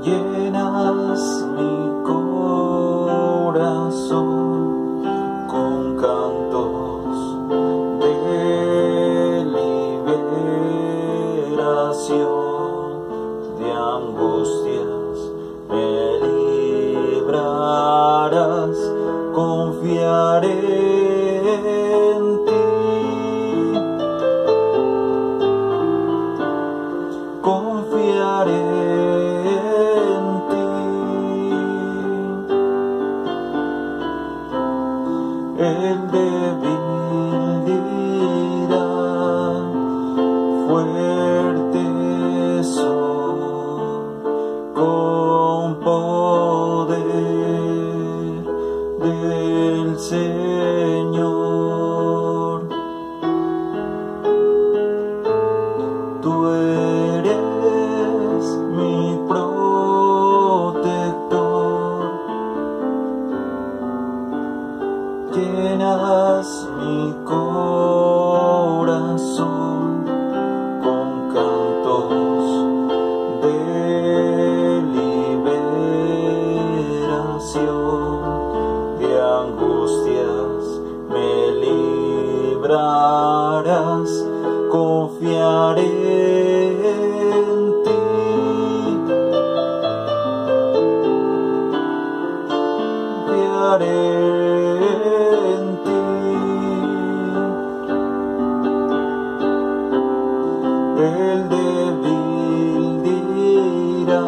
llenas mi corazón con cantos de liberación, de angustias me librarás, confiaré en ti, confiaré en ti. El débil dirá, fuerte soy, con poder del Señor. Tú eres mi protector, llenas mi corazón con cantos de liberación, de angustias me librarás, confiaré en ti, confiaré en ti. El débil dirá,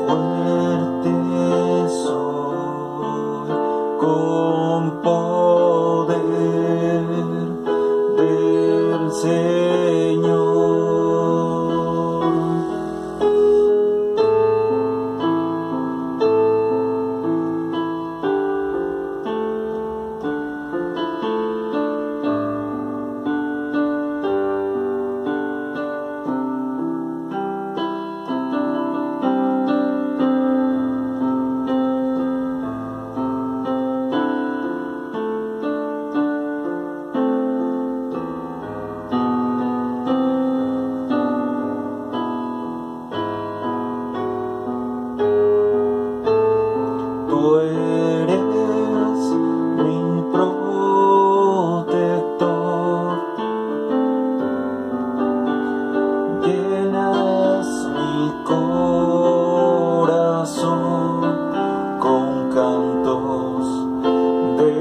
fuerte soy, con poder del Señor. Tú eres mi protector, llenas mi corazón con cantos de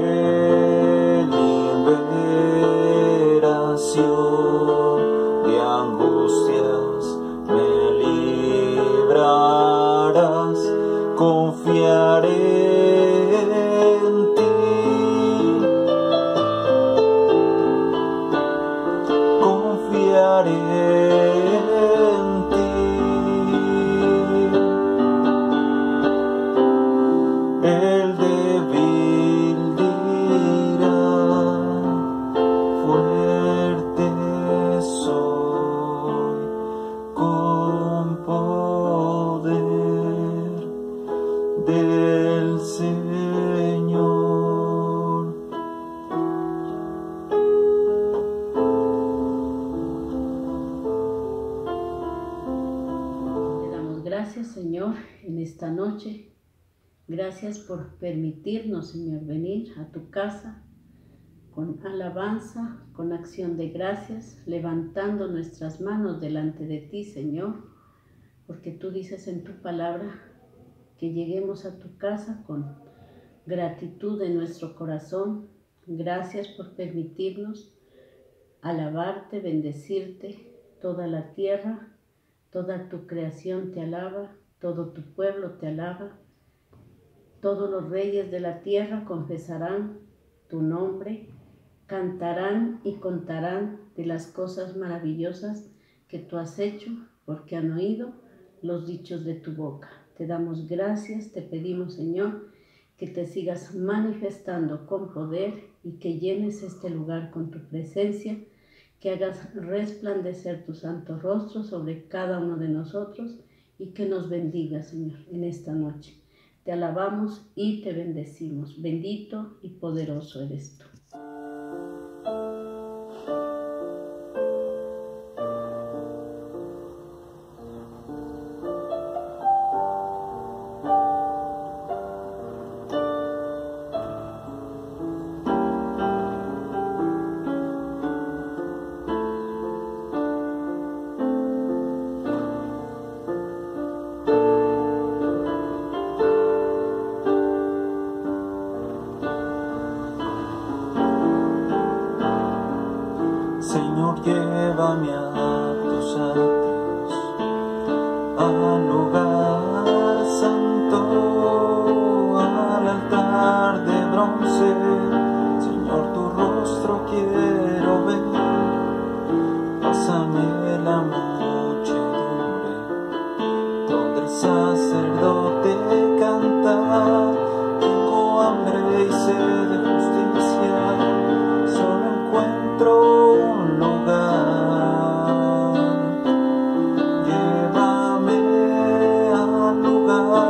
liberación, de angustias me librarás, confiaré en ti, confiaré en ti. El débil dirá, fuerte soy, con poder del Señor. Te damos gracias, Señor, en esta noche. Gracias por permitirnos, Señor, venir a tu casa con alabanza, con acción de gracias, levantando nuestras manos delante de ti, Señor, porque tú dices en tu palabra que lleguemos a tu casa con gratitud en nuestro corazón. Gracias por permitirnos alabarte, bendecirte. Toda la tierra, toda tu creación te alaba, todo tu pueblo te alaba. Todos los reyes de la tierra confesarán tu nombre, cantarán y contarán de las cosas maravillosas que tú has hecho, porque han oído los dichos de tu boca. Te damos gracias, te pedimos, Señor, que te sigas manifestando con poder y que llenes este lugar con tu presencia, que hagas resplandecer tu santo rostro sobre cada uno de nosotros y que nos bendiga, Señor, en esta noche. Te alabamos y te bendecimos. Bendito y poderoso eres tú. al lugar santo, al altar de bronce. Señor, tu rostro quiero ver. Pásame la muchedumbre donde el sacerdote canta. Tengo hambre y sed de justicia, solo encuentro un lugar. Llévame al lugar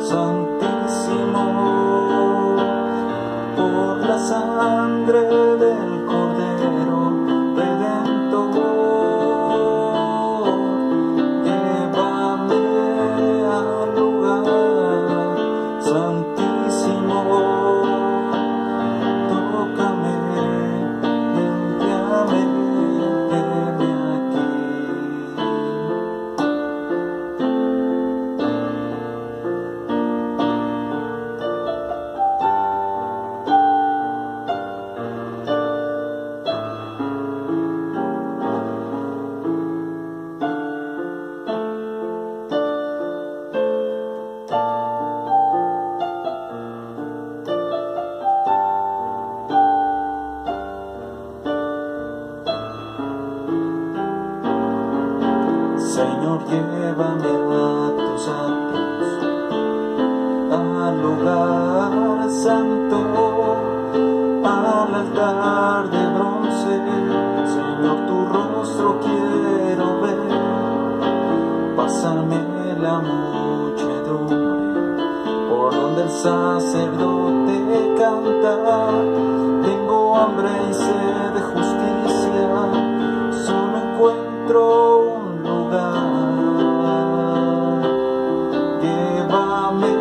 santísimo por la sangre del Cordero Redentor. Llévame al lugar santísimo. Tócame, límpiame, heme aquí. Señor, llévame a tus atrios, al lugar santo, al altar de bronce. Señor, tu rostro quiero ver. Pásame la muchedumbre por donde el sacerdote canta. Tengo hambre y sed de justicia, solo encuentro un lugar. Llévame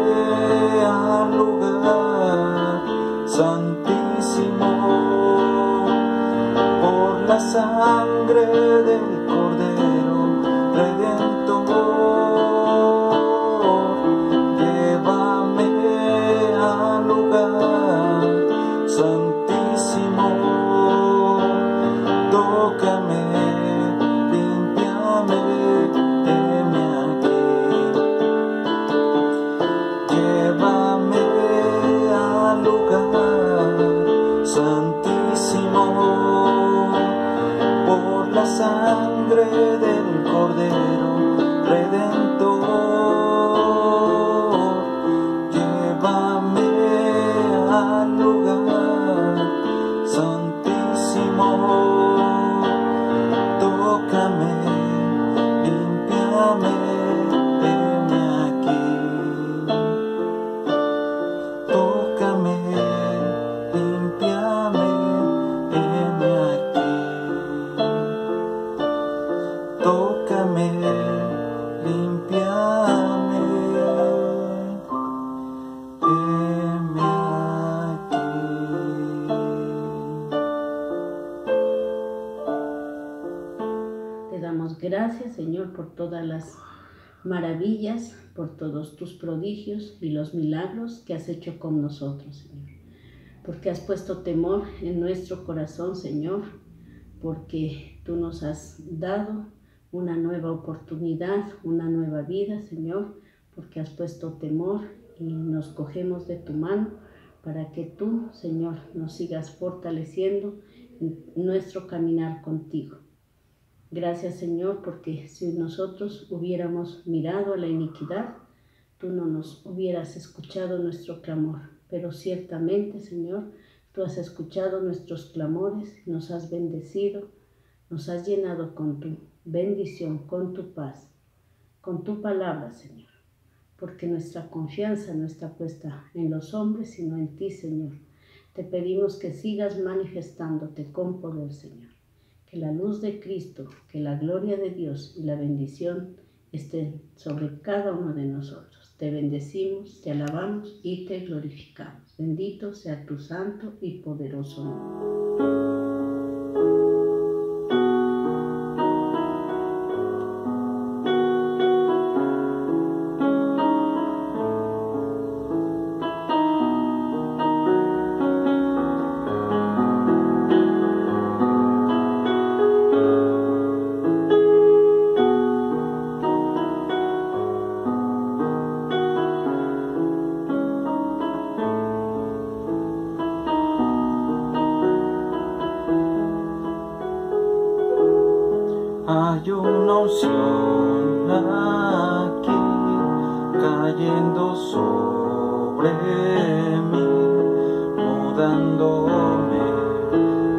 al lugar santísimo por la sangre del Cordero Redentor. Llévame al lugar santísimo. Tócame, límpiame, heme aquí. Llévame al lugar santísimo por la sangre del Cordero Redentor. Llévame al lugar santísimo. Tócame, límpiame, heme aquí. Tócame, límpiame, heme aquí. Tócame, límpiame, heme aquí. Te damos gracias, Señor, por todas las maravillas, por todos tus prodigios y los milagros que has hecho con nosotros, Señor. Porque has puesto temor en nuestro corazón, Señor, porque tú nos has dado una nueva oportunidad, una nueva vida, Señor, porque has puesto temor y nos cogemos de tu mano para que tú, Señor, nos sigas fortaleciendo en nuestro caminar contigo. Gracias, Señor, porque si nosotros hubiéramos mirado a la iniquidad, tú no nos hubieras escuchado nuestro clamor. Pero ciertamente, Señor, tú has escuchado nuestros clamores, nos has bendecido, nos has llenado con tu bendición, con tu paz, con tu palabra, Señor. Porque nuestra confianza no está puesta en los hombres, sino en ti, Señor. Te pedimos que sigas manifestándote con poder, Señor. Que la luz de Cristo, que la gloria de Dios y la bendición estén sobre cada uno de nosotros. Te bendecimos, te alabamos y te glorificamos. Bendito sea tu santo y poderoso nombre. unción aquí cayendo sobre mí, mudándome,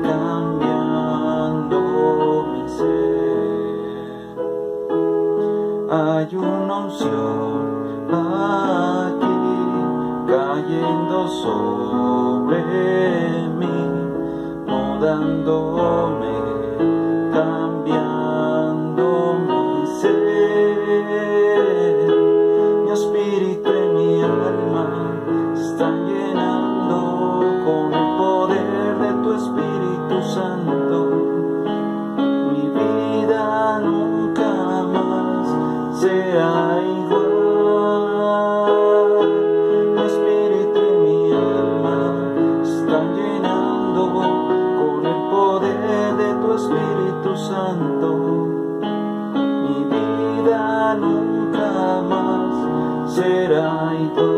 cambiando mi ser. Hay una unción aquí cayendo sobre mí, mudándome, cambiando mi ser. Mi espíritu y mi alma se están llenando con el poder de tu Espíritu Santo. Mi vida nunca más será igual. Mi espíritu y mi alma se están llenando con el poder de tu Espíritu Santo. Mi vida nunca más será igual.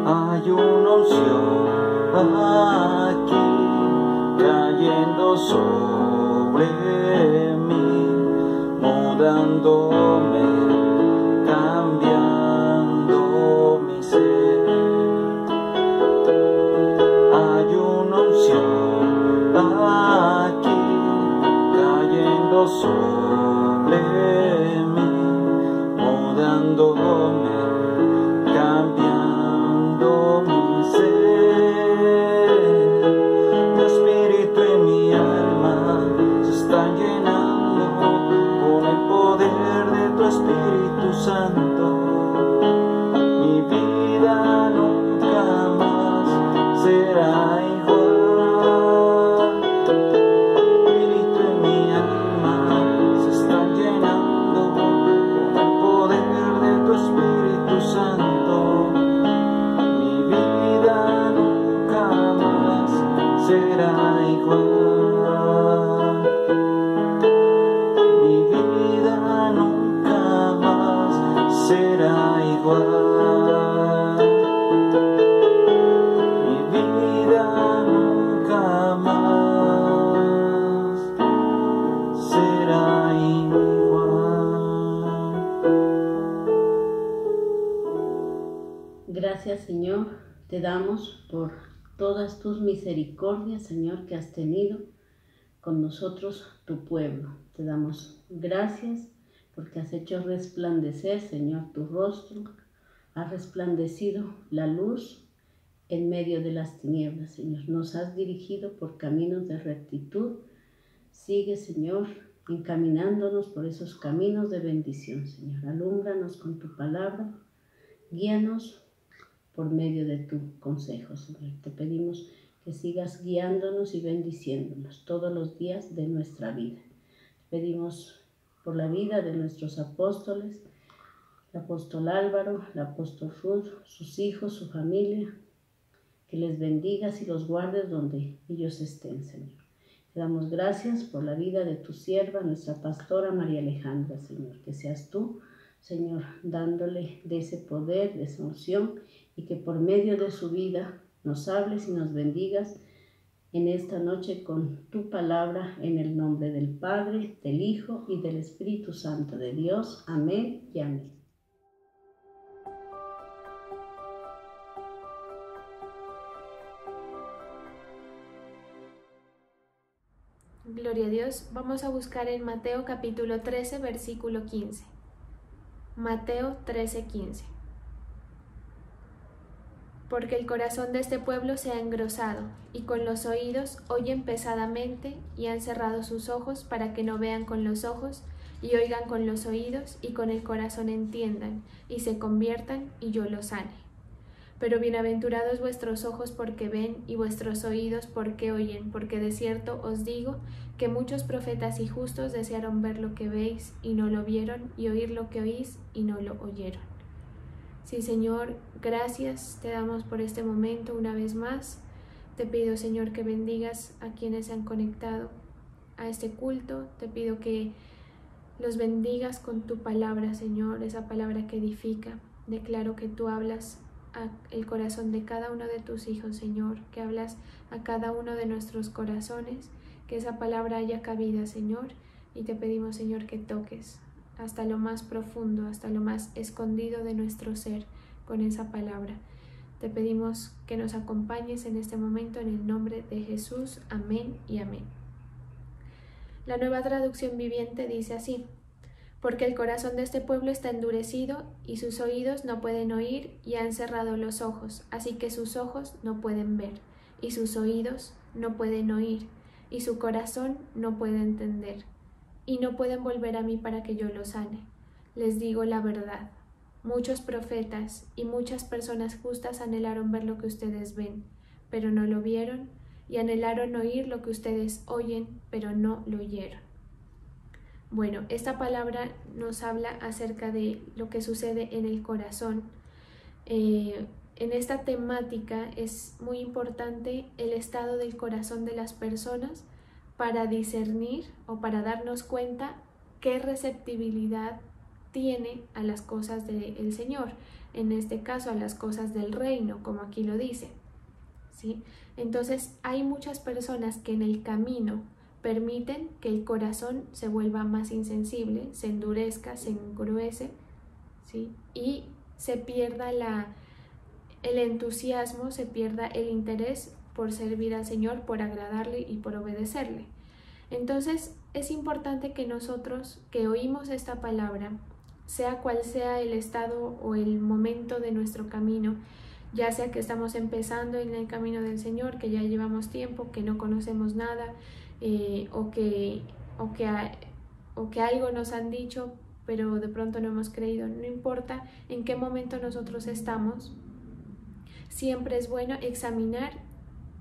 Hay una unción aquí cayendo sobre mí, mudándome, cambiando mi ser. Hay una unción aquí cayendo sobre mí, mudándome, cambiando mi ser. Mi espíritu y mi alma se están llenando con el poder de tu Espíritu Santo. Mi vida nunca más será igual. Mi espíritu y mi alma se están llenando con el poder de tu Espíritu Santo. Mi vida nunca más será igual. Mi vida nunca más será igual. Mi vida nunca más será igual. Gracias, Señor, te damos por todas tus misericordias, Señor, que has tenido con nosotros, tu pueblo. Te damos gracias porque has hecho resplandecer, Señor, tu rostro. Ha resplandecido la luz en medio de las tinieblas, Señor. Nos has dirigido por caminos de rectitud. Sigue, Señor, encaminándonos por esos caminos de bendición, Señor. Alúmbranos con tu palabra. Guíanos por medio de tu consejo, Señor. Te pedimos que sigas guiándonos y bendiciéndonos todos los días de nuestra vida. Te pedimos por la vida de nuestros apóstoles, el apóstol Álvaro, el apóstol Ruth, sus hijos, su familia, que les bendigas y los guardes donde ellos estén, Señor. Te damos gracias por la vida de tu sierva, nuestra pastora María Alejandra, Señor. Que seas tú, Señor, dándole de ese poder, de esa unción, y que por medio de su vida nos hables y nos bendigas en esta noche con tu palabra, en el nombre del Padre, del Hijo y del Espíritu Santo de Dios. Amén y amén. Gloria a Dios. Vamos a buscar en Mateo capítulo 13, versículo 15. Mateo 13, 15. Porque el corazón de este pueblo se ha engrosado, y con los oídos oyen pesadamente, y han cerrado sus ojos para que no vean con los ojos, y oigan con los oídos, y con el corazón entiendan, y se conviertan, y yo los sane. Pero bienaventurados vuestros ojos porque ven y vuestros oídos porque oyen, porque de cierto os digo que muchos profetas y justos desearon ver lo que veis y no lo vieron, y oír lo que oís y no lo oyeron. Sí, Señor, gracias te damos por este momento una vez más. Te pido, Señor, que bendigas a quienes se han conectado a este culto. Te pido que los bendigas con tu palabra, Señor, esa palabra que edifica. Declaro que tú hablas al corazón de cada uno de tus hijos, Señor, que hablas a cada uno de nuestros corazones, que esa palabra haya cabida, Señor, y te pedimos, Señor, que toques hasta lo más profundo, hasta lo más escondido de nuestro ser con esa palabra. Te pedimos que nos acompañes en este momento en el nombre de Jesús. Amén y amén. La Nueva Traducción Viviente dice así: porque el corazón de este pueblo está endurecido y sus oídos no pueden oír y han cerrado los ojos, así que sus ojos no pueden ver y sus oídos no pueden oír y su corazón no puede entender y no pueden volver a mí para que yo los sane. Les digo la verdad, muchos profetas y muchas personas justas anhelaron ver lo que ustedes ven, pero no lo vieron, y anhelaron oír lo que ustedes oyen, pero no lo oyeron. Bueno, esta palabra nos habla acerca de lo que sucede en el corazón. En esta temática es muy importante el estado del corazón de las personas para discernir o para darnos cuenta qué receptibilidad tiene a las cosas del Señor, en este caso a las cosas del reino, como aquí lo dice, ¿sí? Entonces hay muchas personas que en el camino permiten que el corazón se vuelva más insensible, se endurezca, se engruese, ¿sí? Y se pierda el entusiasmo, se pierda el interés por servir al Señor, por agradarle y por obedecerle. Entonces es importante que nosotros que oímos esta palabra, sea cual sea el estado o el momento de nuestro camino, ya sea que estamos empezando en el camino del Señor, que ya llevamos tiempo, que no conocemos nada, o que algo nos han dicho, pero de pronto no hemos creído. No importa en qué momento nosotros estamos, siempre es bueno examinar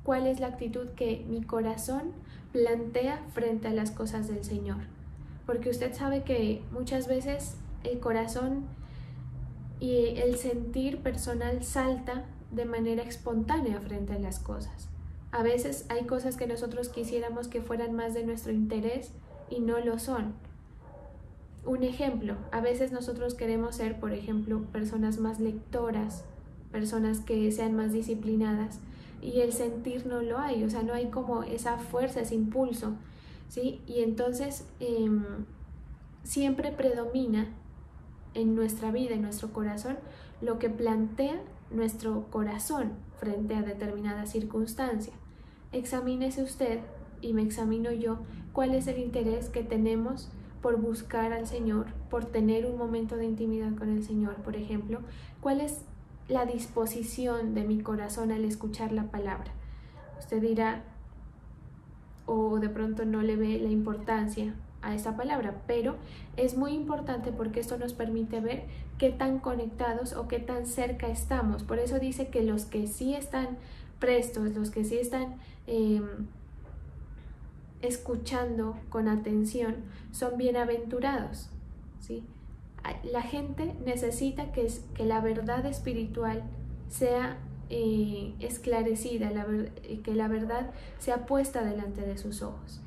cuál es la actitud que mi corazón plantea frente a las cosas del Señor. Porque usted sabe que muchas veces el corazón y el sentir personal salta de manera espontánea frente a las cosas. A veces hay cosas que nosotros quisiéramos que fueran más de nuestro interés y no lo son. Un ejemplo, a veces nosotros queremos ser, por ejemplo, personas más lectoras, personas que sean más disciplinadas, y el sentir no lo hay, o sea, no hay como esa fuerza, ese impulso, ¿sí? Y entonces siempre predomina en nuestra vida, en nuestro corazón, lo que plantea nuestro corazón frente a determinada circunstancia. Examínese usted y me examino yo cuál es el interés que tenemos por buscar al Señor, por tener un momento de intimidad con el Señor, por ejemplo. ¿Cuál es la disposición de mi corazón al escuchar la palabra? Usted dirá, o de pronto no le ve la importancia a esta palabra, pero es muy importante porque esto nos permite ver qué tan conectados o qué tan cerca estamos. Por eso dice que los que sí están prestos, los que sí están escuchando con atención, son bienaventurados, ¿sí? La gente necesita que la verdad espiritual sea esclarecida, que la verdad sea puesta delante de sus ojos.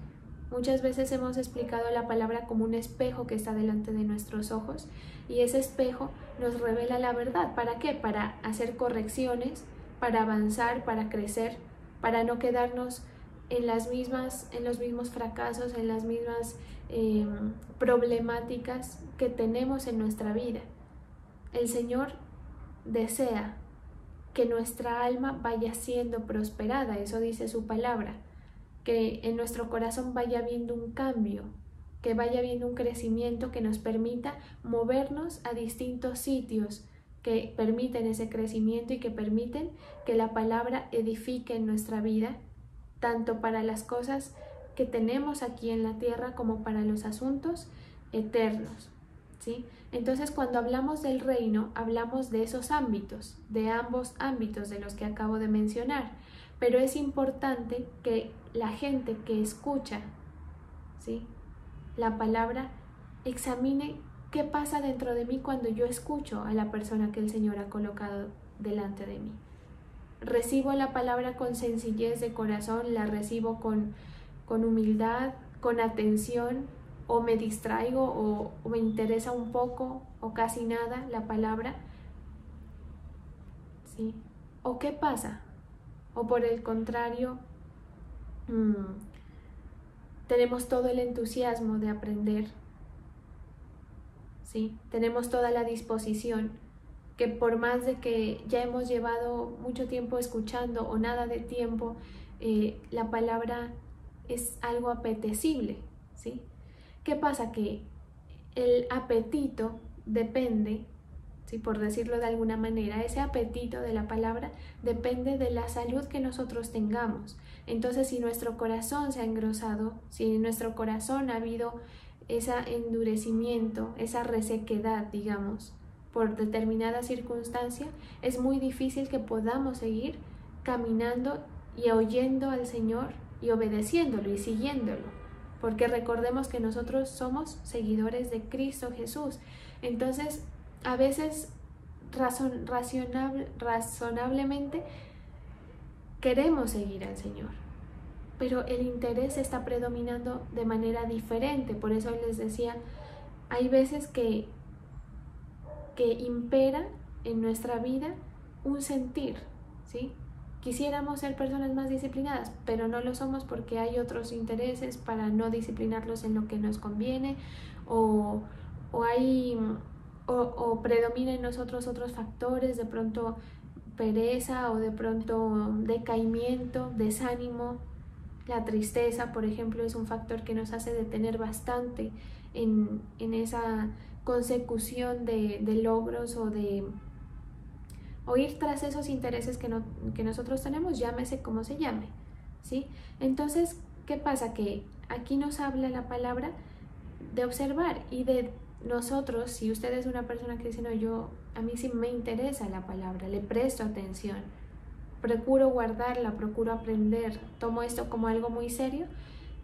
Muchas veces hemos explicado la palabra como un espejo que está delante de nuestros ojos, y ese espejo nos revela la verdad. ¿Para qué? Para hacer correcciones, para avanzar, para crecer, para no quedarnos en los mismos fracasos, en las mismas problemáticas que tenemos en nuestra vida. El Señor desea que nuestra alma vaya siendo prosperada, eso dice su palabra, que en nuestro corazón vaya habiendo un cambio, que vaya habiendo un crecimiento que nos permita movernos a distintos sitios que permiten ese crecimiento y que permiten que la palabra edifique en nuestra vida, tanto para las cosas que tenemos aquí en la tierra como para los asuntos eternos, ¿sí? Entonces, cuando hablamos del reino, hablamos de esos ámbitos, de ambos ámbitos de los que acabo de mencionar. Pero es importante que la gente que escucha, ¿sí?, la palabra, examine qué pasa dentro de mí cuando yo escucho a la persona que el Señor ha colocado delante de mí. Recibo la palabra con sencillez de corazón, la recibo con humildad, con atención, o me distraigo o me interesa un poco o casi nada la palabra, ¿sí? ¿O qué pasa? O por el contrario, tenemos todo el entusiasmo de aprender, ¿sí? Tenemos toda la disposición, que por más de que ya hemos llevado mucho tiempo escuchando o nada de tiempo, la palabra es algo apetecible, ¿sí? ¿Qué pasa? Que el apetito depende, ¿sí?, por decirlo de alguna manera, ese apetito de la palabra depende de la salud que nosotros tengamos. Entonces, si nuestro corazón se ha engrosado, si en nuestro corazón ha habido ese endurecimiento, esa resequedad, digamos, por determinada circunstancia, es muy difícil que podamos seguir caminando y oyendo al Señor y obedeciéndolo y siguiéndolo. Porque recordemos que nosotros somos seguidores de Cristo Jesús. Entonces, a veces razonablemente queremos seguir al Señor, pero el interés está predominando de manera diferente. Por eso les decía, hay veces que impera en nuestra vida un sentir, ¿sí? Quisiéramos ser personas más disciplinadas, pero no lo somos porque hay otros intereses para no disciplinarlos en lo que nos conviene, o predomina en nosotros otros factores, de pronto pereza o de pronto decaimiento, desánimo. La tristeza, por ejemplo, es un factor que nos hace detener bastante en esa consecución de logros o ir tras esos intereses que nosotros tenemos, llámese como se llame, ¿sí? Entonces, ¿qué pasa? Que aquí nos habla la palabra de observar y de nosotros. Si usted es una persona que dice, no, a mí sí me interesa la palabra, le presto atención, procuro guardarla, procuro aprender, tomo esto como algo muy serio,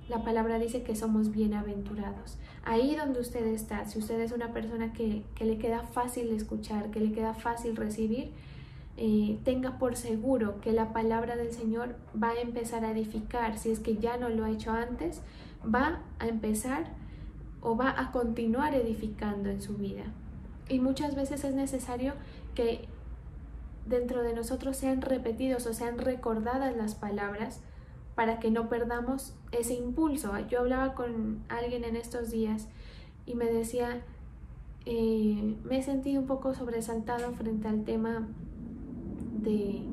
la palabra dice que somos bienaventurados. Ahí donde usted está, si usted es una persona que le queda fácil escuchar, que le queda fácil recibir, tenga por seguro que la palabra del Señor va a empezar a edificar. Si es que ya no lo ha hecho antes, va a empezar o va a continuar edificando en su vida. Y muchas veces es necesario que dentro de nosotros sean repetidos o sean recordadas las palabras para que no perdamos ese impulso. Yo hablaba con alguien en estos días y me decía, me he sentido un poco sobresaltado frente al tema de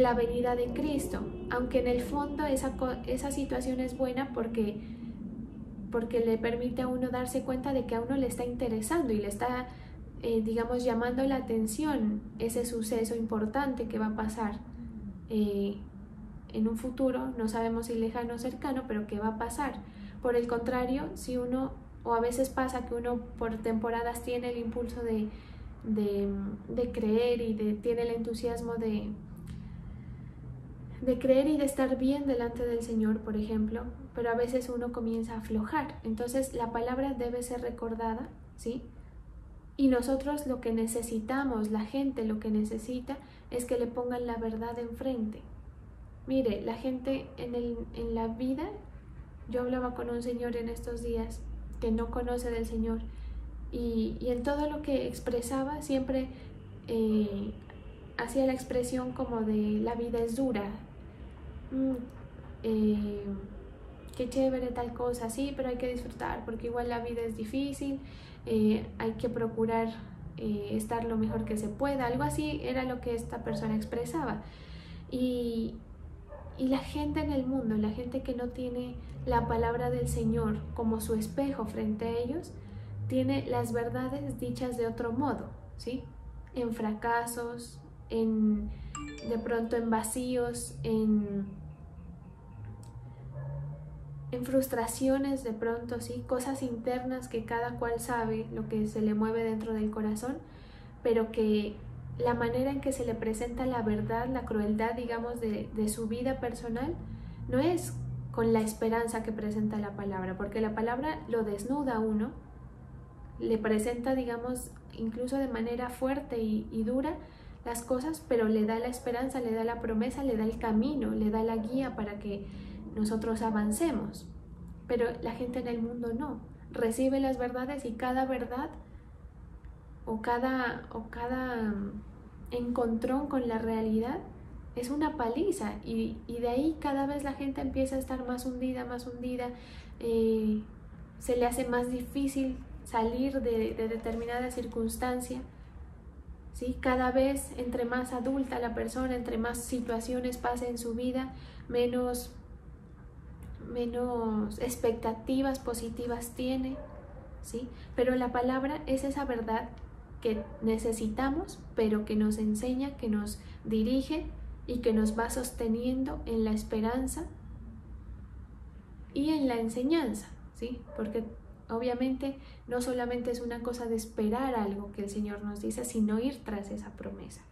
la venida de Cristo, aunque en el fondo esa situación es buena porque le permite a uno darse cuenta de que a uno le está interesando y le está, digamos, llamando la atención ese suceso importante que va a pasar en un futuro, no sabemos si lejano o cercano, pero que va a pasar. Por el contrario, si uno, o a veces pasa que uno por temporadas tiene el impulso de creer y tiene el entusiasmo de creer y de estar bien delante del Señor, por ejemplo, pero a veces uno comienza a aflojar. Entonces la palabra debe ser recordada, ¿sí? Y nosotros lo que necesitamos, la gente lo que necesita es que le pongan la verdad enfrente. Mire, la gente en la vida, yo hablaba con un señor en estos días que no conoce del Señor y en todo lo que expresaba siempre hacía la expresión como de la vida es dura, qué chévere tal cosa, sí, pero hay que disfrutar porque igual la vida es difícil, hay que procurar estar lo mejor que se pueda, algo así era lo que esta persona expresaba. Y la gente en el mundo, la gente que no tiene la palabra del Señor como su espejo frente a ellos, tiene las verdades dichas de otro modo, ¿sí? En fracasos, de pronto en vacíos, en en frustraciones de pronto, ¿sí? Cosas internas que cada cual sabe lo que se le mueve dentro del corazón, pero que la manera en que se le presenta la verdad, la crueldad, digamos, de su vida personal, no es con la esperanza que presenta la palabra, porque la palabra lo desnuda a uno, le presenta, digamos, incluso de manera fuerte y dura las cosas, pero le da la esperanza, le da la promesa, le da el camino, le da la guía para que nosotros avancemos. Pero la gente en el mundo no, recibe las verdades y cada verdad o cada encontrón con la realidad es una paliza, y de ahí cada vez la gente empieza a estar más hundida, se le hace más difícil salir de determinada circunstancia, ¿sí? Cada vez entre más adulta la persona, entre más situaciones pase en su vida, menos expectativas positivas tiene, ¿sí? Pero la palabra es esa verdad que necesitamos, pero que nos enseña, que nos dirige y que nos va sosteniendo en la esperanza y en la enseñanza, ¿sí? Porque obviamente no solamente es una cosa de esperar algo que el Señor nos dice, sino ir tras esa promesa.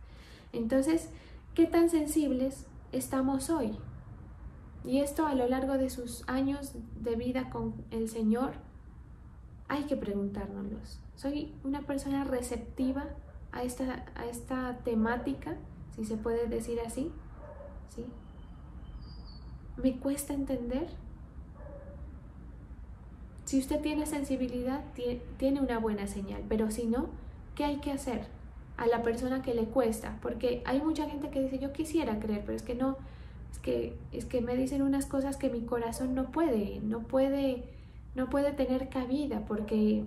Entonces, ¿qué tan sensibles estamos hoy? Y esto a lo largo de sus años de vida con el Señor, hay que preguntárnoslos. ¿Soy una persona receptiva a esta temática, si se puede decir así? ¿Sí? ¿Me cuesta entender? Si usted tiene sensibilidad, tiene una buena señal, pero si no, ¿qué hay que hacer a la persona que le cuesta? Porque hay mucha gente que dice, yo quisiera creer, pero es que no, es que me dicen unas cosas que mi corazón no puede tener cabida, porque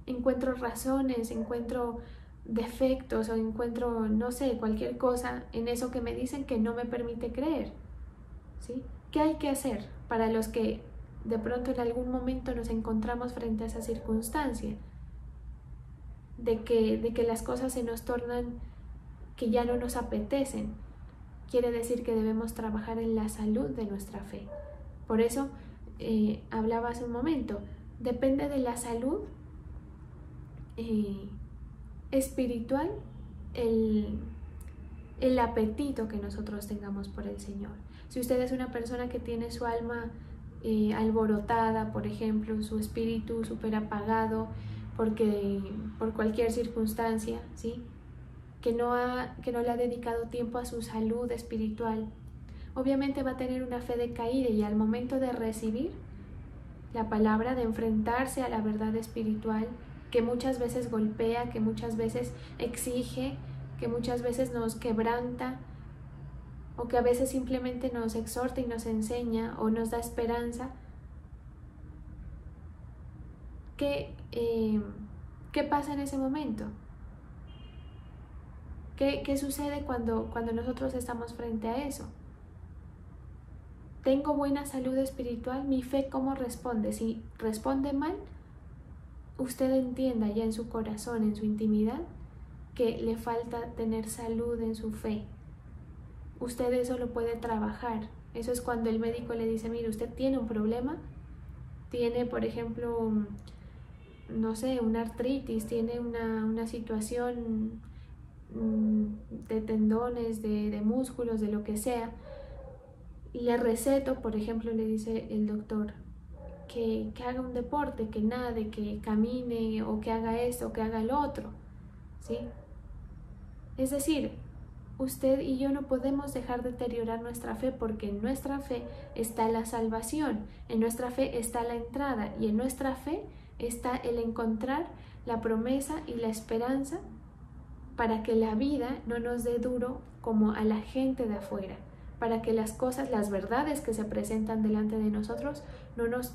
encuentro razones, encuentro defectos o encuentro, no sé, cualquier cosa en eso que me dicen que no me permite creer, ¿sí? ¿Qué hay que hacer para los que de pronto en algún momento nos encontramos frente a esa circunstancia de que las cosas se nos tornan, que ya no nos apetecen? Quiere decir que debemos trabajar en la salud de nuestra fe. Por eso hablaba hace un momento, depende de la salud espiritual el apetito que nosotros tengamos por el Señor. Si usted es una persona que tiene su alma alborotada, por ejemplo, su espíritu súper apagado por cualquier circunstancia, ¿sí? que no le ha dedicado tiempo a su salud espiritual, obviamente va a tener una fe decaída, y al momento de recibir la palabra, de enfrentarse a la verdad espiritual, que muchas veces golpea, que muchas veces exige, que muchas veces nos quebranta, o que a veces simplemente nos exhorta y nos enseña o nos da esperanza, ¿qué pasa en ese momento? ¿Qué sucede cuando nosotros estamos frente a eso? ¿Tengo buena salud espiritual? ¿Mi fe cómo responde? Si responde mal, usted entienda ya en su corazón, en su intimidad, que le falta tener salud en su fe. Usted eso lo puede trabajar. Eso es cuando el médico le dice, mire, usted tiene un problema, tiene, por ejemplo, no sé, una artritis, tiene una situación de tendones, de músculos, de lo que sea. Le receto, por ejemplo, le dice el doctor, que haga un deporte, que nade, que camine, o que haga esto, o que haga lo otro, ¿sí? Es decir, usted y yo no podemos dejar deteriorar nuestra fe, porque en nuestra fe está la salvación, en nuestra fe está la entrada, y en nuestra fe está el encontrar la promesa y la esperanza para que la vida no nos dé duro como a la gente de afuera, para que las cosas, las verdades que se presentan delante de nosotros no nos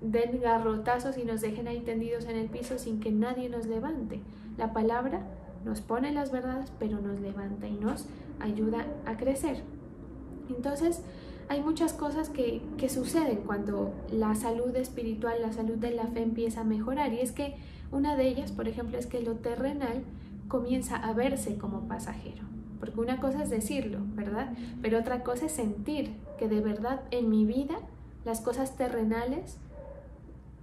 den garrotazos y nos dejen ahí tendidos en el piso sin que nadie nos levante. La palabra nos pone las verdades, pero nos levanta y nos ayuda a crecer. Entonces, hay muchas cosas que suceden cuando la salud espiritual, la salud de la fe empieza a mejorar, y es que una de ellas, por ejemplo, es que lo terrenal comienza a verse como pasajero. Porque una cosa es decirlo, ¿verdad? Pero otra cosa es sentir que de verdad en mi vida Las cosas terrenales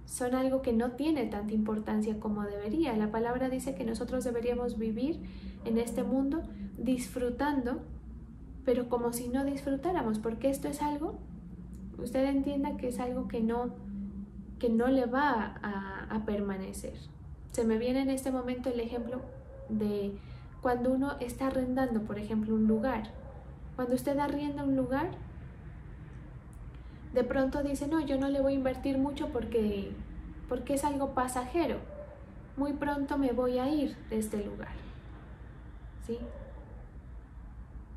son algo que no tiene tanta importancia como debería. La palabra dice que nosotros deberíamos vivir en este mundo disfrutando, pero como si no disfrutáramos, porque esto es algo, usted entienda que es algo que no le va a permanecer. Se me viene en este momento el ejemplo de cuando uno está arrendando, por ejemplo, un lugar. Cuando usted arrienda un lugar, de pronto dice, no, yo no le voy a invertir mucho porque es algo pasajero. Muy pronto me voy a ir de este lugar. ¿Sí?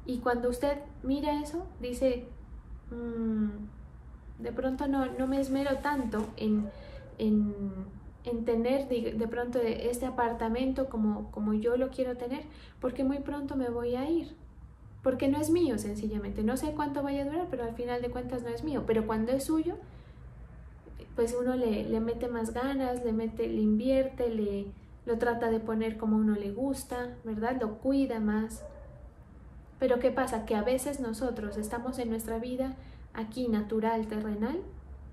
Y cuando usted mira eso, dice, de pronto no me esmero tanto en tener de pronto este apartamento como yo lo quiero tener, porque muy pronto me voy a ir. Porque no es mío, sencillamente. No sé cuánto vaya a durar, pero al final de cuentas no es mío. Pero cuando es suyo, pues uno le mete más ganas, le invierte, lo trata de poner como uno le gusta, ¿verdad? Lo cuida más. Pero ¿qué pasa? Que a veces nosotros estamos en nuestra vida aquí natural, terrenal,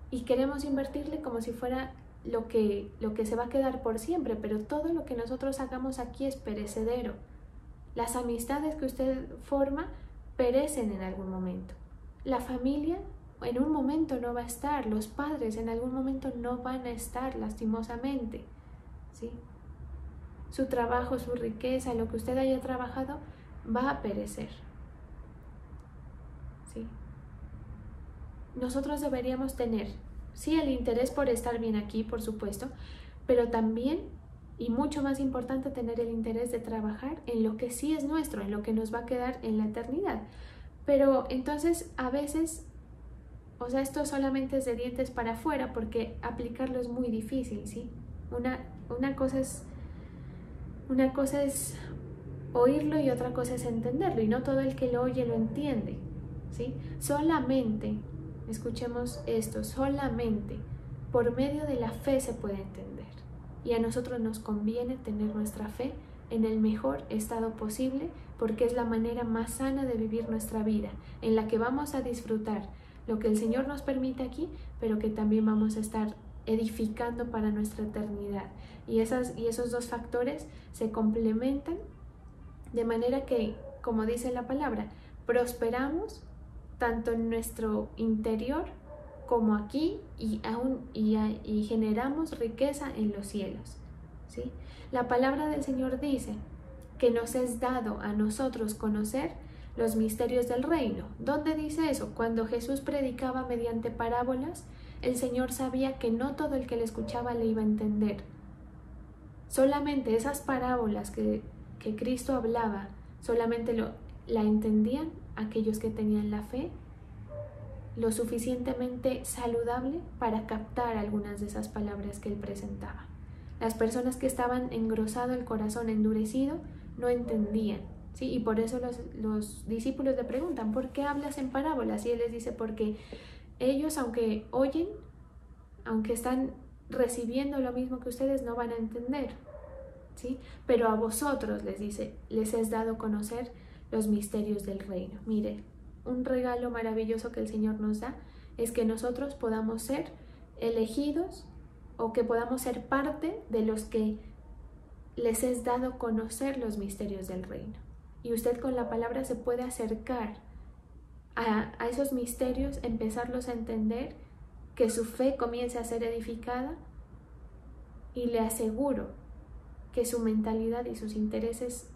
y queremos invertirle como si fuera lo que se va a quedar por siempre, pero todo lo que nosotros hagamos aquí es perecedero. Las amistades que usted forma perecen en algún momento. La familia en un momento no va a estar. Los padres en algún momento no van a estar, lastimosamente. ¿Sí? Su trabajo, su riqueza, lo que usted haya trabajado, va a perecer. ¿Sí? Nosotros deberíamos tener, sí, el interés por estar bien aquí, por supuesto, pero también, y mucho más importante, tener el interés de trabajar en lo que sí es nuestro, en lo que nos va a quedar en la eternidad. Pero entonces a veces, o sea, esto solamente es de dientes para afuera, porque aplicarlo es muy difícil, ¿sí? Una cosa es oírlo y otra cosa es entenderlo, y no todo el que lo oye lo entiende, ¿sí? Solamente, escuchemos esto, solamente por medio de la fe se puede entender. Y a nosotros nos conviene tener nuestra fe en el mejor estado posible, porque es la manera más sana de vivir nuestra vida, en la que vamos a disfrutar lo que el Señor nos permite aquí, pero que también vamos a estar edificando para nuestra eternidad. Y esos dos factores se complementan de manera que, como dice la palabra, prosperamos tanto en nuestro interior como aquí y generamos riqueza en los cielos. ¿Sí? La palabra del Señor dice que nos es dado a nosotros conocer los misterios del reino. ¿Dónde dice eso? Cuando Jesús predicaba mediante parábolas, el Señor sabía que no todo el que le escuchaba le iba a entender. Solamente esas parábolas que Cristo hablaba, solamente la entendían aquellos que tenían la fe lo suficientemente saludable para captar algunas de esas palabras que él presentaba. Las personas que estaban engrosado el corazón, endurecido, no entendían, ¿sí? Y por eso los discípulos le preguntan, ¿por qué hablas en parábolas? Y él les dice, porque ellos, aunque oyen, aunque están recibiendo lo mismo que ustedes, no van a entender, ¿sí? Pero a vosotros, les dice, les es dado conocer los misterios del reino. Mire, un regalo maravilloso que el Señor nos da es que nosotros podamos ser elegidos o que podamos ser parte de los que les es dado conocer los misterios del reino. Y usted con la palabra se puede acercar a esos misterios, empezarlos a entender, que su fe comience a ser edificada, y le aseguro que su mentalidad y sus intereses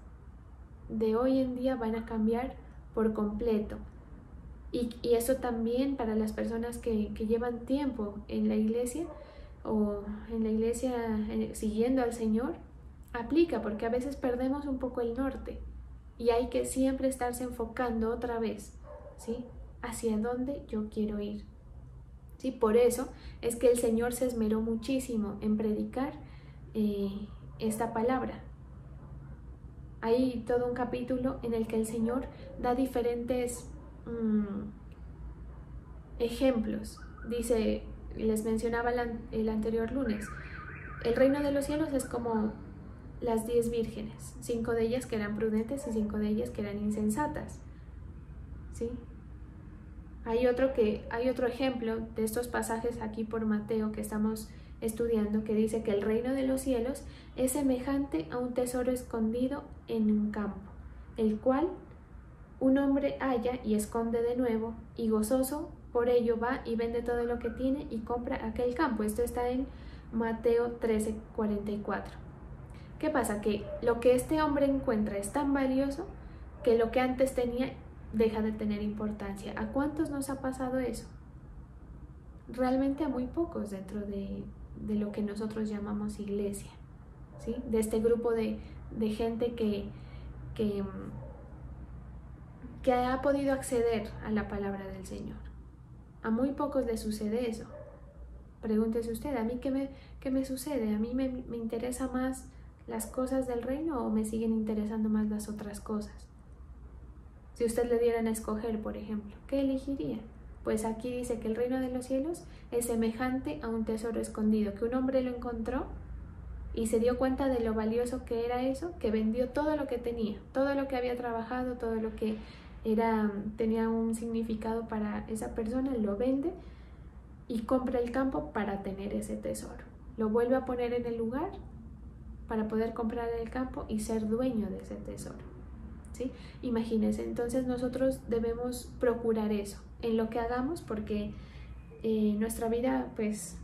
de hoy en día van a cambiar por completo. Y eso también para las personas que llevan tiempo en la iglesia o en la iglesia siguiendo al Señor, aplica, porque a veces perdemos un poco el norte y hay que siempre estarse enfocando otra vez, ¿sí? Hacia dónde yo quiero ir. ¿Sí? Por eso es que el Señor se esmeró muchísimo en predicar esta palabra. Hay todo un capítulo en el que el Señor da diferentes ejemplos. Dice, les mencionaba el anterior lunes, el reino de los cielos es como las 10 vírgenes, 5 de ellas que eran prudentes y 5 de ellas que eran insensatas, ¿sí? Hay otro ejemplo de estos pasajes aquí por Mateo que estamos estudiando, que dice que el reino de los cielos es semejante a un tesoro escondido en un campo, el cual un hombre halla y esconde de nuevo, y gozoso por ello va y vende todo lo que tiene y compra aquel campo. Esto está en Mateo 13:44. ¿Qué pasa? Que lo que este hombre encuentra es tan valioso que lo que antes tenía deja de tener importancia. ¿A cuántos nos ha pasado eso? Realmente a muy pocos dentro de lo que nosotros llamamos iglesia, ¿sí? De este grupo de gente que ha podido acceder a la palabra del Señor. A muy pocos les sucede eso. Pregúntese usted, ¿a mí qué me sucede? ¿A mí me interesa más las cosas del reino o me siguen interesando más las otras cosas? Si usted le dieran a escoger, por ejemplo, ¿qué elegiría? Pues aquí dice que el reino de los cielos es semejante a un tesoro escondido, que un hombre lo encontró y se dio cuenta de lo valioso que era eso, que vendió todo lo que tenía, todo lo que había trabajado, todo lo que tenía un significado para esa persona, lo vende y compra el campo para tener ese tesoro. Lo vuelve a poner en el lugar para poder comprar el campo y ser dueño de ese tesoro, ¿sí? Imagínense, entonces nosotros debemos procurar eso en lo que hagamos, porque nuestra vida pues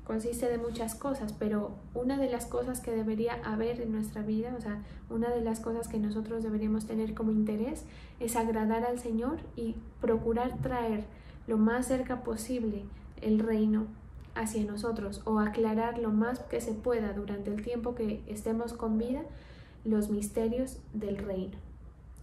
consiste de muchas cosas, pero una de las cosas que debería haber en nuestra vida, o sea, una de las cosas que nosotros deberíamos tener como interés es agradar al Señor y procurar traer lo más cerca posible el reino hacia nosotros, o aclarar lo más que se pueda durante el tiempo que estemos con vida los misterios del reino,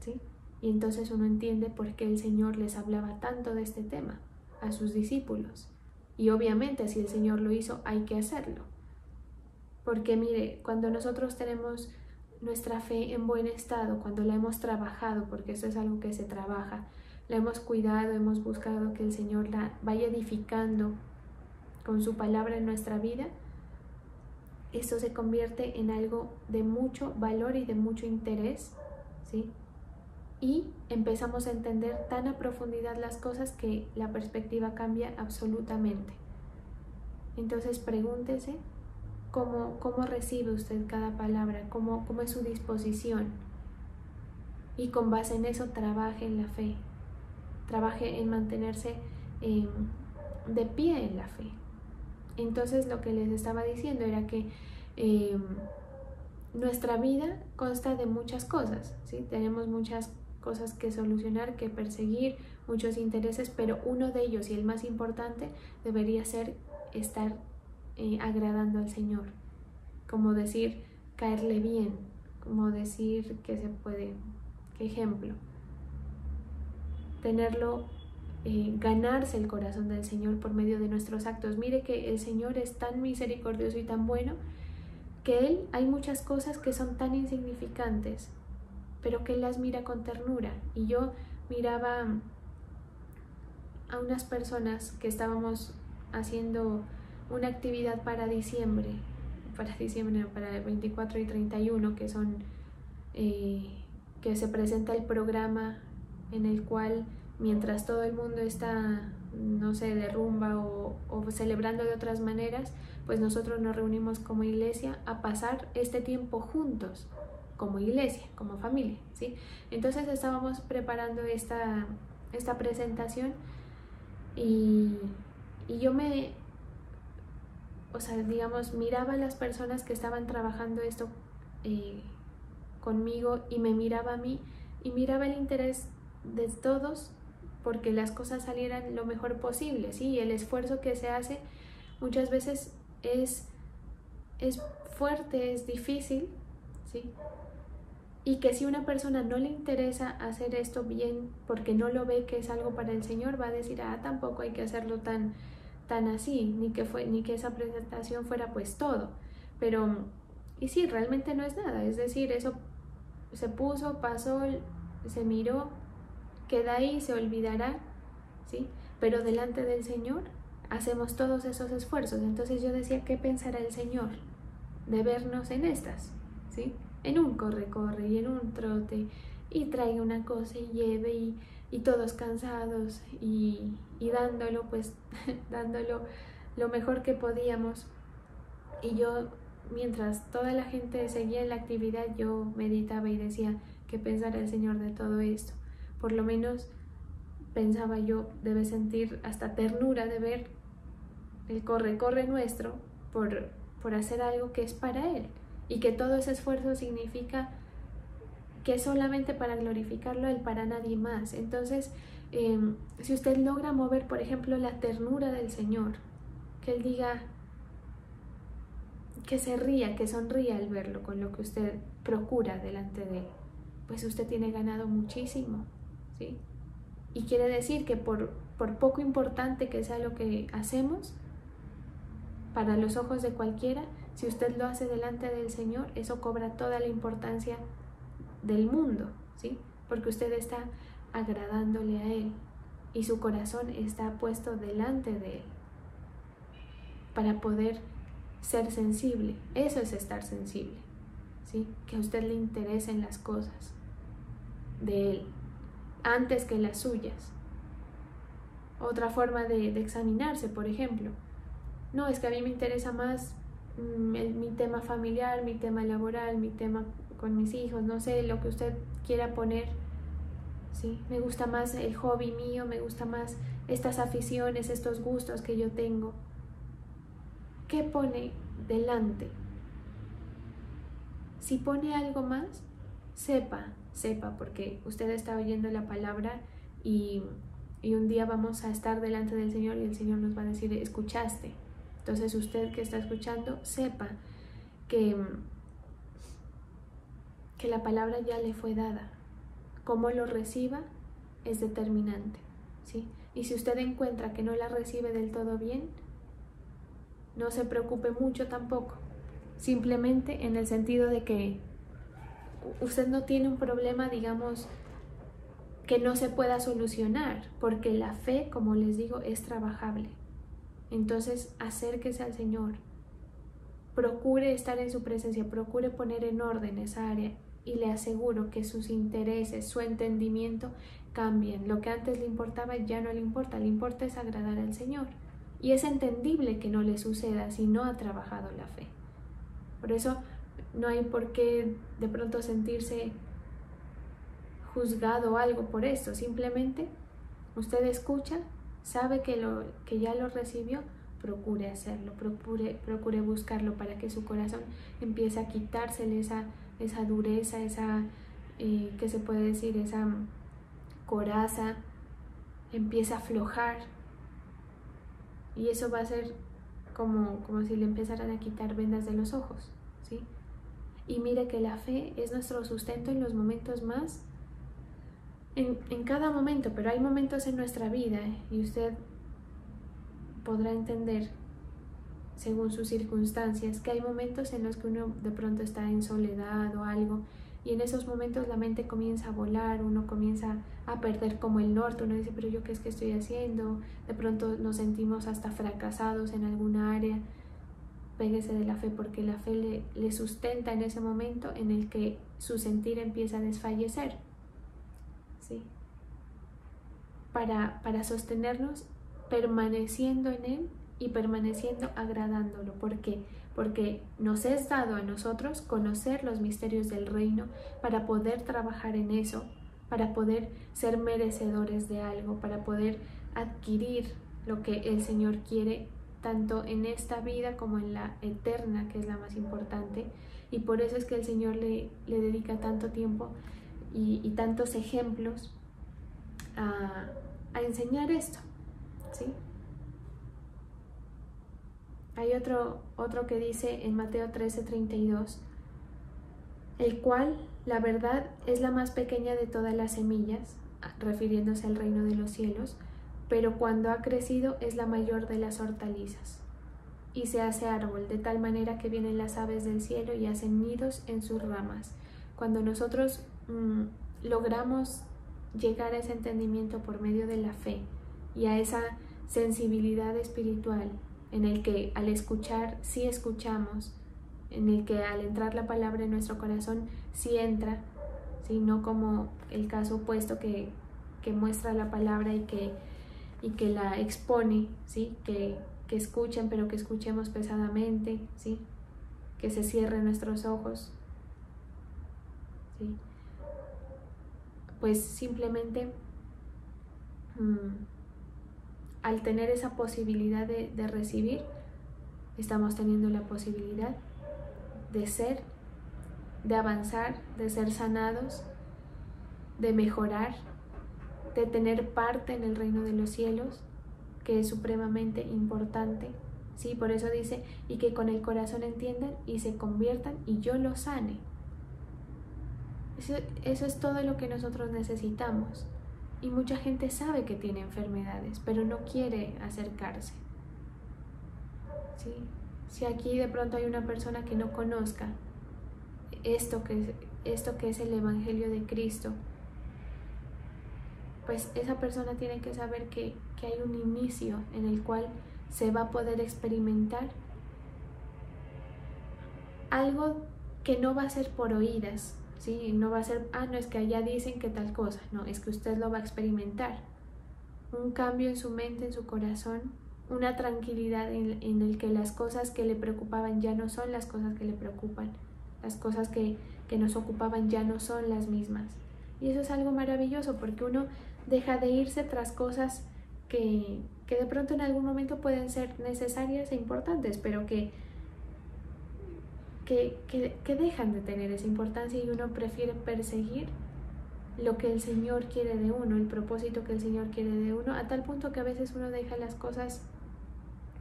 ¿sí? Y entonces uno entiende por qué el Señor les hablaba tanto de este tema a sus discípulos. Y obviamente si el Señor lo hizo, hay que hacerlo. Porque mire, cuando nosotros tenemos nuestra fe en buen estado, cuando la hemos trabajado, porque eso es algo que se trabaja, la hemos cuidado, hemos buscado que el Señor la vaya edificando con su palabra en nuestra vida, esto se convierte en algo de mucho valor y de mucho interés, ¿sí? Y empezamos a entender tan a profundidad las cosas que la perspectiva cambia absolutamente. Entonces pregúntese cómo recibe usted cada palabra, cómo es su disposición, y con base en eso trabaje en la fe, trabaje en mantenerse de pie en la fe. Entonces lo que les estaba diciendo era que nuestra vida consta de muchas cosas, ¿sí? Tenemos muchas cosas que solucionar, que perseguir, muchos intereses, pero uno de ellos, y el más importante, debería ser estar agradando al Señor, como decir, caerle bien, como decir que se puede, qué ejemplo, tenerlo, ganarse el corazón del Señor por medio de nuestros actos. Mire que el Señor es tan misericordioso y tan bueno que Él, hay muchas cosas que son tan insignificantes, pero que Él las mira con ternura. Y yo miraba a unas personas que estábamos haciendo una actividad para diciembre, para el 24 y 31, que son que se presenta el programa en el cual, mientras todo el mundo está, no sé, de rumba o celebrando de otras maneras, pues nosotros nos reunimos como iglesia a pasar este tiempo juntos, como iglesia, como familia, ¿sí? Entonces estábamos preparando esta presentación y yo miraba a las personas que estaban trabajando esto conmigo, y me miraba a mí y miraba el interés de todos porque las cosas salieran lo mejor posible, ¿sí? El esfuerzo que se hace muchas veces es fuerte, es difícil, ¿sí? Y que si una persona no le interesa hacer esto bien porque no lo ve que es algo para el Señor, va a decir, tampoco hay que hacerlo tan así, ni que esa presentación fuera pues todo. Pero, y sí, realmente no es nada, es decir, eso se puso, pasó, se miró, queda ahí, se olvidará, ¿sí? Pero delante del Señor hacemos todos esos esfuerzos. Entonces yo decía, ¿qué pensará el Señor de vernos en estas, ¿sí? En un corre y en un trote, y trae una cosa y lleve, y y todos cansados y dándolo, pues dándolo lo mejor que podíamos. Y yo, mientras toda la gente seguía en la actividad, yo meditaba y decía, ¿qué pensará el Señor de todo esto? Por lo menos pensaba yo, debe sentir hasta ternura de ver el corre nuestro por hacer algo que es para Él, y que todo ese esfuerzo significa que es solamente para glorificarlo a Él, para nadie más. Entonces, si usted logra mover, por ejemplo, la ternura del Señor, que Él diga, que se ría, que sonría al verlo con lo que usted procura delante de Él, pues usted tiene ganado muchísimo, ¿sí? Y quiere decir que por poco importante que sea lo que hacemos, para los ojos de cualquiera, si usted lo hace delante del Señor, eso cobra toda la importancia del mundo, ¿sí? Porque usted está agradándole a Él y su corazón está puesto delante de Él para poder ser sensible. Eso es estar sensible, ¿sí? Que a usted le interesen las cosas de Él antes que las suyas. Otra forma de examinarse, por ejemplo, no, es que a mí me interesa más mi tema familiar, mi tema laboral, mi tema con mis hijos, no sé, lo que usted quiera poner, ¿sí? Me gusta más el hobby mío, me gusta más estas aficiones, estos gustos que yo tengo. ¿Qué pone delante? Si pone algo más, sepa, porque usted está oyendo la palabra y un día vamos a estar delante del Señor y el Señor nos va a decir, ¿escuchaste? Entonces usted que está escuchando, sepa que la palabra ya le fue dada. Cómo lo reciba es determinante, ¿sí? Y si usted encuentra que no la recibe del todo bien, no se preocupe mucho tampoco. Simplemente en el sentido de que usted no tiene un problema, digamos, que no se pueda solucionar, porque la fe, como les digo, es trabajable. Entonces, acérquese al Señor, procure estar en su presencia, procure poner en orden esa área y le aseguro que sus intereses, su entendimiento cambien. Lo que antes le importaba ya no le importa es agradar al Señor. Y es entendible que no le suceda si no ha trabajado la fe. Por eso no hay por qué de pronto sentirse juzgado o algo por esto. Simplemente usted escucha, sabe que ya lo recibió, procure hacerlo, procure buscarlo para que su corazón empiece a quitársele esa dureza, ¿qué se puede decir? Esa coraza, empieza a aflojar. Y eso va a ser como si le empezaran a quitar vendas de los ojos, ¿sí? Y mire que la fe es nuestro sustento en los momentos más, en cada momento, pero hay momentos en nuestra vida y usted podrá entender, según sus circunstancias, que hay momentos en los que uno de pronto está en soledad o algo, y en esos momentos la mente comienza a volar, uno comienza a perder como el norte, uno dice, pero yo qué es que estoy haciendo, de pronto nos sentimos hasta fracasados en alguna área. Péguese de la fe, porque la fe le sustenta en ese momento en el que su sentir empieza a desfallecer, ¿sí? Para sostenernos permaneciendo en Él y permaneciendo agradándolo. ¿Por qué? Porque nos es dado a nosotros conocer los misterios del reino para poder trabajar en eso, para poder ser merecedores de algo, para poder adquirir lo que el Señor quiere, tanto en esta vida como en la eterna, que es la más importante. Y por eso es que el Señor le dedica tanto tiempo y tantos ejemplos a enseñar esto, ¿sí? Hay otro que dice en Mateo 13:32, el cual, la verdad, es la más pequeña de todas las semillas, refiriéndose al reino de los cielos, pero cuando ha crecido es la mayor de las hortalizas, y se hace árbol, de tal manera que vienen las aves del cielo y hacen nidos en sus ramas. Cuando nosotros logramos llegar a ese entendimiento por medio de la fe y a esa sensibilidad espiritual, en el que al escuchar sí escuchamos, en el que al entrar la palabra en nuestro corazón sí entra, ¿sí? No como el caso opuesto que muestra la palabra y que la expone, ¿sí? Que escuchen, pero que escuchemos pesadamente, ¿sí? Que se cierren nuestros ojos, ¿sí? Pues simplemente al tener esa posibilidad de recibir, estamos teniendo la posibilidad de ser, de avanzar, de ser sanados, de mejorar, de tener parte en el reino de los cielos, que es supremamente importante, ¿sí? Por eso dice, y que con el corazón entiendan y se conviertan y yo los sane. Eso es todo lo que nosotros necesitamos. Y mucha gente sabe que tiene enfermedades, pero no quiere acercarse, ¿sí? Si aquí de pronto hay una persona que no conozca esto que es el Evangelio de Cristo, pues esa persona tiene que saber que hay un inicio en el cual se va a poder experimentar algo que no va a ser por oídas, ¿sí? No va a ser, no es que allá dicen que tal cosa, no, es que usted lo va a experimentar. Un cambio en su mente, en su corazón, una tranquilidad en el que las cosas que le preocupaban ya no son las cosas que le preocupan, las cosas que nos ocupaban ya no son las mismas. Y eso es algo maravilloso porque uno deja de irse tras cosas que de pronto en algún momento pueden ser necesarias e importantes, pero que dejan de tener esa importancia y uno prefiere perseguir lo que el Señor quiere de uno, el propósito que el Señor quiere de uno, a tal punto que a veces uno deja las cosas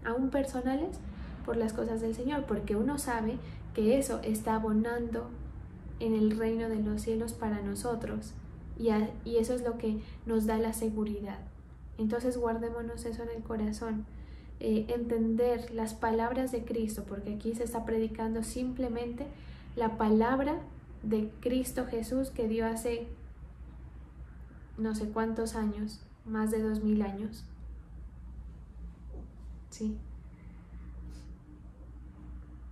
aún personales por las cosas del Señor, porque uno sabe que eso está abonando en el reino de los cielos para nosotros y eso es lo que nos da la seguridad. Entonces guardémonos eso en el corazón, entender las palabras de Cristo, porque aquí se está predicando simplemente la palabra de Cristo Jesús que dio hace no sé cuántos años, más de 2000 años, ¿sí?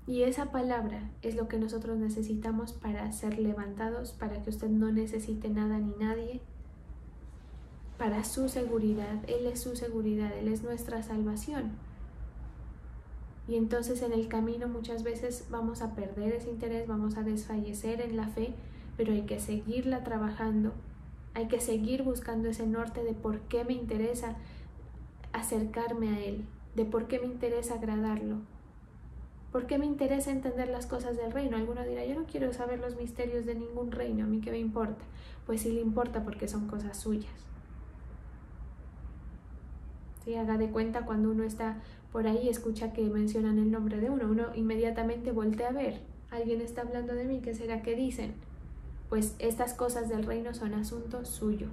Y esa palabra es lo que nosotros necesitamos para ser levantados, para que usted no necesite nada ni nadie, para su seguridad. Él es su seguridad, Él es nuestra salvación. Y entonces en el camino muchas veces vamos a perder ese interés, vamos a desfallecer en la fe, pero hay que seguirla trabajando, hay que seguir buscando ese norte de por qué me interesa acercarme a Él, de por qué me interesa agradarlo. ¿Por qué me interesa entender las cosas del reino? Alguno dirá, yo no quiero saber los misterios de ningún reino, ¿a mí qué me importa? Pues sí le importa porque son cosas suyas. ¿Sí? Haga de cuenta cuando uno está por ahí y escucha que mencionan el nombre de uno inmediatamente voltea a ver, alguien está hablando de mí, ¿qué será que dicen? Pues estas cosas del reino son asunto suyo,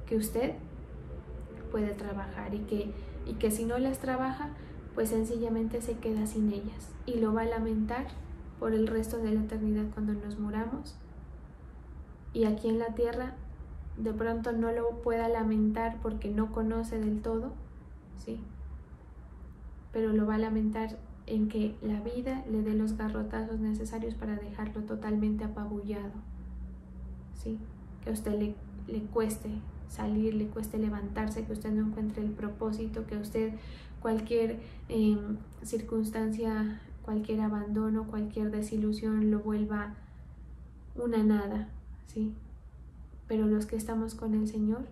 que usted puede trabajar y que si no las trabaja, pues sencillamente se queda sin ellas y lo va a lamentar por el resto de la eternidad cuando nos muramos. Y aquí en la tierra de pronto no lo pueda lamentar porque no conoce del todo, ¿sí? Pero lo va a lamentar en que la vida le dé los garrotazos necesarios para dejarlo totalmente apabullado, ¿sí? Que a usted le cueste salir, le cueste levantarse, que usted no encuentre el propósito, que a usted cualquier circunstancia, cualquier abandono, cualquier desilusión lo vuelva una nada, ¿sí? Pero los que estamos con el Señor,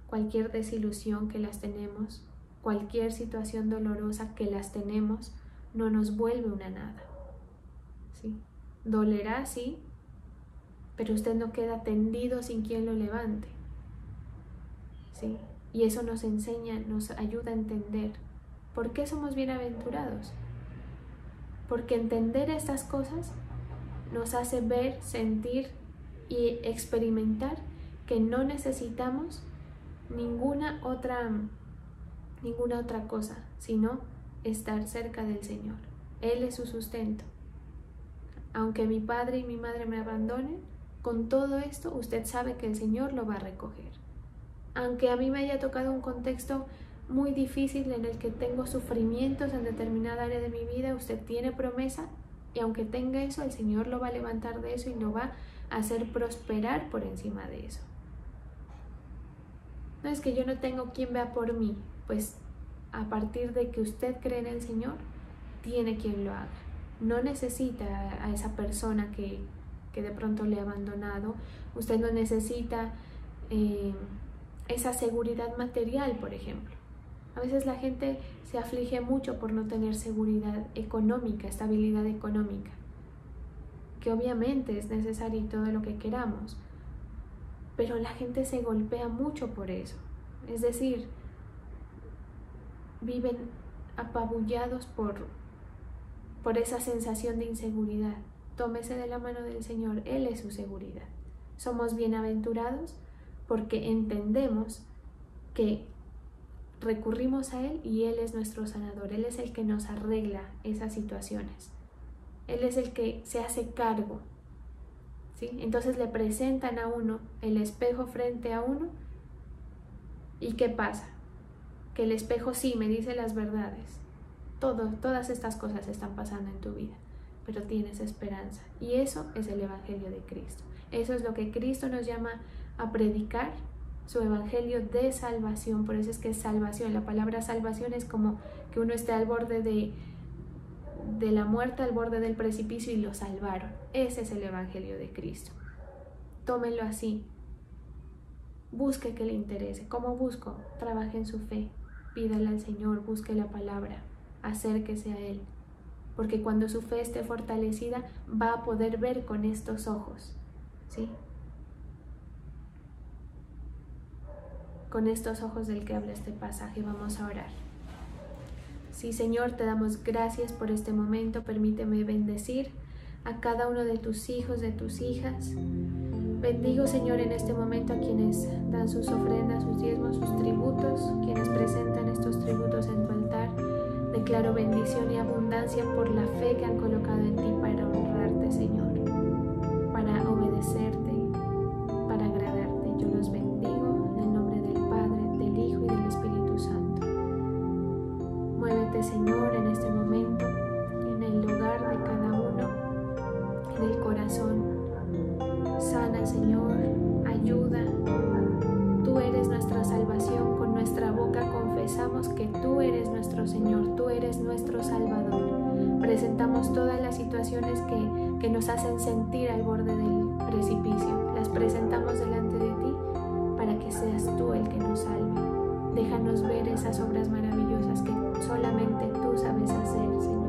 cualquier desilusión que las tenemos, cualquier situación dolorosa que las tenemos, no nos vuelve una nada, ¿sí? Dolerá, sí, pero usted no queda tendido sin quien lo levante, ¿sí? Y eso nos enseña, nos ayuda a entender por qué somos bienaventurados. Porque entender estas cosas nos hace ver, sentir y experimentar que no necesitamos ninguna otra cosa, sino estar cerca del Señor. Él es su sustento. Aunque mi padre y mi madre me abandonen, con todo esto usted sabe que el Señor lo va a recoger. Aunque a mí me haya tocado un contexto muy difícil en el que tengo sufrimientos en determinada área de mi vida, usted tiene promesa y aunque tenga eso, el Señor lo va a levantar de eso y lo va a hacer prosperar por encima de eso. No es que yo no tengo quien vea por mí. Pues a partir de que usted cree en el Señor, tiene quien lo haga. No necesita a esa persona que de pronto le ha abandonado. Usted no necesita esa seguridad material, por ejemplo. A veces la gente se aflige mucho por no tener seguridad económica, estabilidad económica, que obviamente es necesario y todo lo que queramos, pero la gente se golpea mucho por eso. Es decir, viven apabullados por esa sensación de inseguridad. Tómese de la mano del Señor, Él es su seguridad. Somos bienaventurados porque entendemos que recurrimos a Él y Él es nuestro sanador. Él es el que nos arregla esas situaciones. Él es el que se hace cargo, ¿sí? Entonces le presentan a uno el espejo frente a uno. ¿Y qué pasa? Que el espejo sí me dice las verdades. Todas estas cosas están pasando en tu vida, pero tienes esperanza. Y eso es el Evangelio de Cristo. Eso es lo que Cristo nos llama a predicar, su Evangelio de salvación. Por eso es que es salvación. La palabra salvación es como que uno esté al borde de la muerte, al borde del precipicio y lo salvaron. Ese es el Evangelio de Cristo. Tómenlo así. Busque que le interese. ¿Cómo busco? Trabaje en su fe. Pídale al Señor, busque la palabra, acérquese a Él. Porque cuando su fe esté fortalecida, va a poder ver con estos ojos, ¿sí? Con estos ojos del que habla este pasaje. Vamos a orar. Sí, Señor, te damos gracias por este momento. Permíteme bendecir a cada uno de tus hijos, de tus hijas. Bendigo, Señor, en este momento a quienes dan sus ofrendas, sus diezmos, sus tributos, quienes presentan estos tributos en tu altar. Declaro bendición y abundancia por la fe que han colocado en ti para honrarte, Señor, para obedecerte, para agradarte. Yo los bendigo en el nombre del Padre, del Hijo y del Espíritu Santo. Muévete, Señor, en este momento, en el hogar de cada uno, en el corazón. Sana, Señor, ayuda. Tú eres nuestra salvación. Con nuestra boca confesamos que tú eres nuestro Señor, tú eres nuestro Salvador. Presentamos todas las situaciones que nos hacen sentir al borde del precipicio. Las presentamos delante de ti para que seas tú el que nos salve. Déjanos ver esas obras maravillosas que solamente tú sabes hacer, Señor.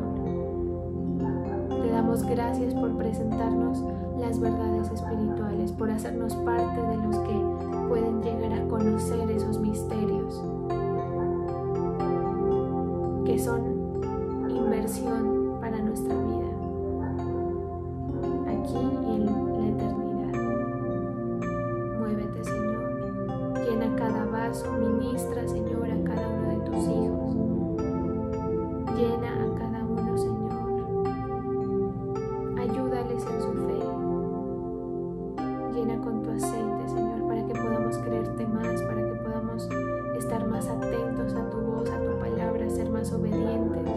Te damos gracias por presentarnos las verdades espirituales, por hacernos parte de los que pueden llegar a conocer esos misterios que son inversión para nuestra vida, aquí y en la eternidad. Muévete, Señor, llena cada vaso, ministra, Señor, a cada uno de tus hijos, llena a cada uno, Señor, ayúdales en su fe, llena con tu aceite, Señor, para que podamos creerte más, para que podamos estar más atentos a tu voz, a tu palabra, ser más obedientes,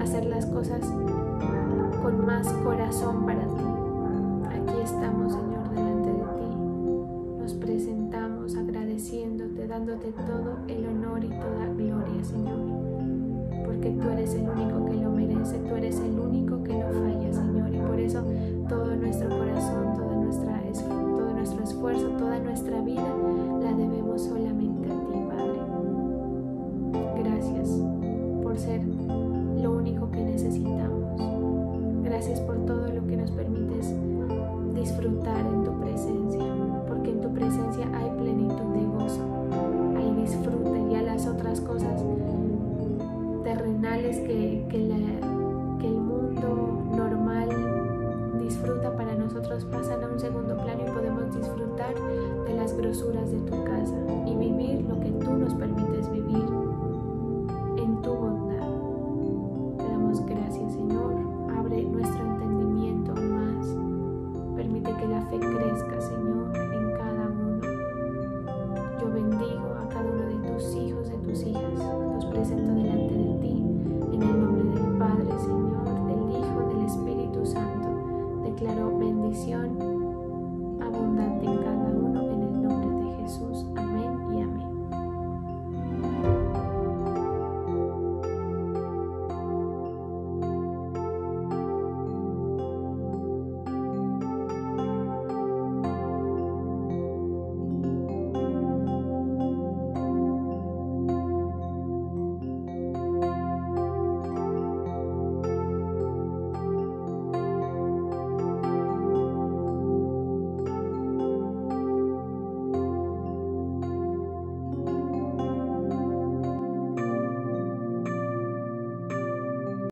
hacer las cosas con más corazón para ti. Aquí estamos, Señor, delante de ti. Nos presentamos agradeciéndote, dándote todo el honor y toda gloria, Señor, porque tú eres el único que lo merece, tú eres el único que no falla, Señor, y por eso todo nuestro corazón, todo nuestro esfuerzo, toda nuestra vida la debemos solamente